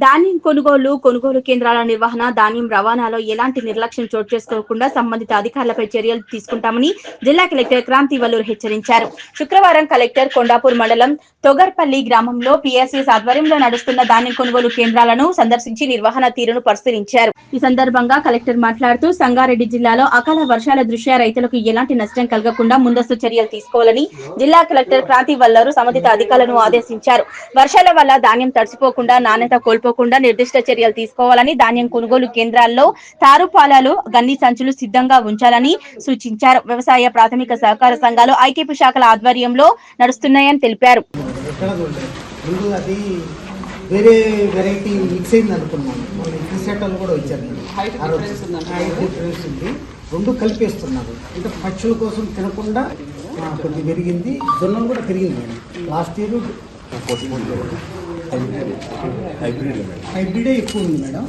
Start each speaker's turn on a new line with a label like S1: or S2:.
S1: ధాన్యం కొనుగోలు కేంద్రాల నిర్వహణ, ధాన్యం రవాణాలో ఎలాంటి నిర్లక్ష్యం చోటు చేసుకోకుండా సంబంధిత అధికారులపై చర్యలు తీసుకుంటామని జిల్లా కలెక్టర్ క్రాంతి వల్లూరు హెచ్చరించారు. శుక్రవారం కలెక్టర్ కొండాపూర్ మండలం తొగర్పల్లి గ్రామంలో పిఎస్ఎస్ ఆధ్వర్యంలో నడుస్తున్న ధాన్యం కొనుగోలు కేంద్రాలను సందర్శించి నిర్వహణ తీరును పరిశీలించారు. ఈ సందర్భంగా కలెక్టర్ మాట్లాడుతూ సంగారెడ్డి జిల్లాలో అకాల వర్షాల దృష్ట్యా రైతులకు ఎలాంటి నష్టం కలగకుండా ముందస్తు చర్యలు తీసుకోవాలని జిల్లా కలెక్టర్ క్రాంతి వల్లూరు సంబంధిత అధికారులను ఆదేశించారు. వర్షాల వల్ల ధాన్యం తడిసిపోకుండా, నాణ్యత కోల్పోకుండా నిర్దిష్ట చర్యలు తీసుకోవాలని, ధాన్యం కొనుగోలు కేంద్రాల్లో తారుపాలాలు, గన్ని సంచులు సిద్ధంగా ఉంచాలని సూచించారు. వ్యవసాయ ప్రాథమిక సహకార సంఘాలు, ఐకేపీ శాఖల ఆధ్వర్యంలో నడుస్తున్నాయని తెలిపారు.
S2: వేరే వెరైటీ మిక్స్ అయింది అనుకున్నాను. సెటర్లు కూడా వచ్చారు. డిఫరెన్స్ ఉంది. రెండు కలిపేస్తున్నారు. అంటే పక్షుల కోసం తినకుండా కొద్ది పెరిగింది. జొన్నలు కూడా పెరిగింది మేడం. లాస్ట్ ఇయర్ హైబ్రిడే ఎక్కువ ఉంది మేడం.